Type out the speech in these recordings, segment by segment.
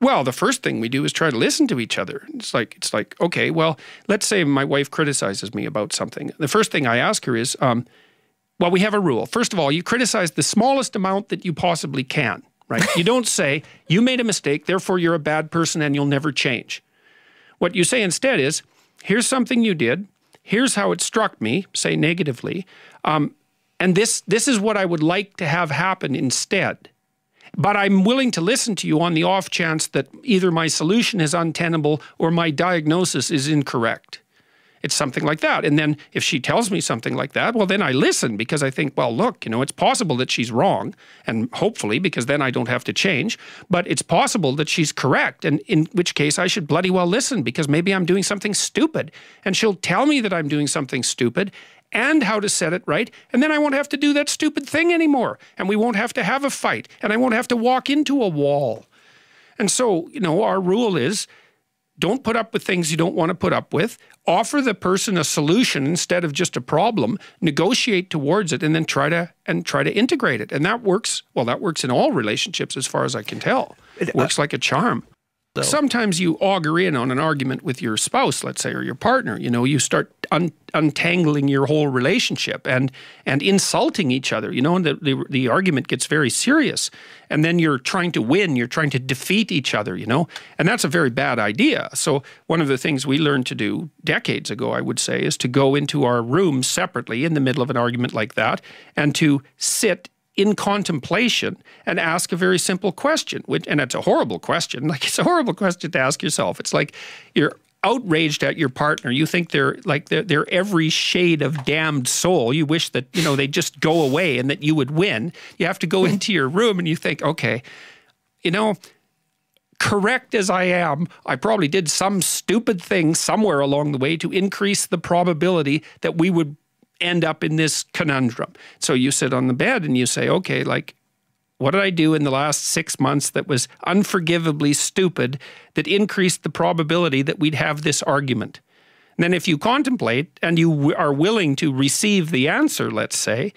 Well, the first thing we do is try to listen to each other. It's like, okay, well, let's say my wife criticizes me about something. The first thing I ask her is, well, we have a rule. First of all, you criticize the smallest amount that you possibly can, right? You don't say, you made a mistake, therefore you're a bad person and you'll never change. What you say instead is, here's something you did, here's how it struck me, say negatively, and this is what I would like to have happen instead. But I'm willing to listen to you on the off chance that either my solution is untenable or my diagnosis is incorrect. It's something like that. And then if she tells me something like that, well, then I listen because I think, well, look, you know, it's possible that she's wrong, and hopefully, because then I don't have to change, but it's possible that she's correct, and in which case I should bloody well listen because maybe I'm doing something stupid, and she'll tell me that I'm doing something stupid and how to set it right, and then I won't have to do that stupid thing anymore, and we won't have to have a fight, and I won't have to walk into a wall. And so, you know, our rule is, don't put up with things you don't want to put up with. Offer the person a solution instead of just a problem. Negotiate towards it, and then try to integrate it. And that works. Well, that works in all relationships, as far as I can tell. It works like a charm. So. Sometimes you auger in on an argument with your spouse, let's say, or your partner. You know, you start untangling your whole relationship and insulting each other. You know, and the argument gets very serious. And then you're trying to win. You're trying to defeat each other. You know, and that's a very bad idea. So one of the things we learned to do decades ago, I would say, is to go into our rooms separately in the middle of an argument like that, and to sit in contemplation and ask a very simple question, and it's a horrible question. Like, it's a horrible question to ask yourself. It's like you're outraged at your partner. You think they're every shade of damned soul. You wish that, you know, they'd just go away and that you would win. You have to go into your room and you think, okay, you know, correct as I am, I probably did some stupid thing somewhere along the way to increase the probability that we would end up in this conundrum. So you sit on the bed and you say, okay, like, what did I do in the last 6 months that was unforgivably stupid that increased the probability that we'd have this argument? And then if you contemplate and you are willing to receive the answer, let's say,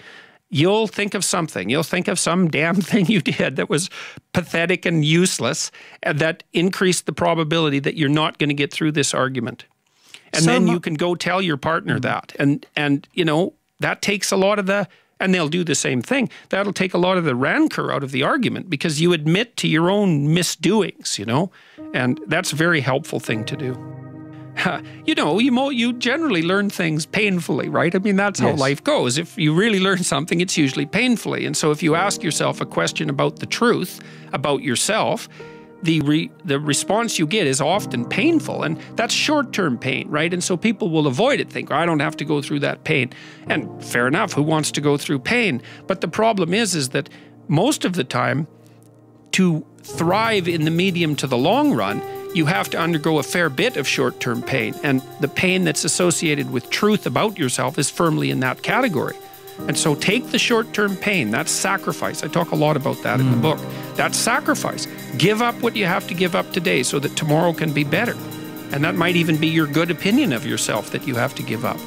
you'll think of something. You'll think of some damn thing you did that was pathetic and useless and that increased the probability that you're not going to get through this argument. And then you can go tell your partner that. And you know, that takes a lot of the, and they'll do the same thing, that'll take a lot of the rancor out of the argument because you admit to your own misdoings, you know? And that's a very helpful thing to do. You know, you generally learn things painfully, right? I mean, that's how life goes. If you really learn something, it's usually painfully. And so if you ask yourself a question about the truth, about yourself, the response you get is often painful, and that's short-term pain, right? And so people will avoid it, think, I don't have to go through that pain. And fair enough, who wants to go through pain? But the problem is that most of the time, to thrive in the medium to the long run, you have to undergo a fair bit of short-term pain. And the pain that's associated with truth about yourself is firmly in that category. And so take the short-term pain, that's sacrifice. I talk a lot about that in the book. That's sacrifice. Give up what you have to give up today so that tomorrow can be better. And that might even be your good opinion of yourself that you have to give up.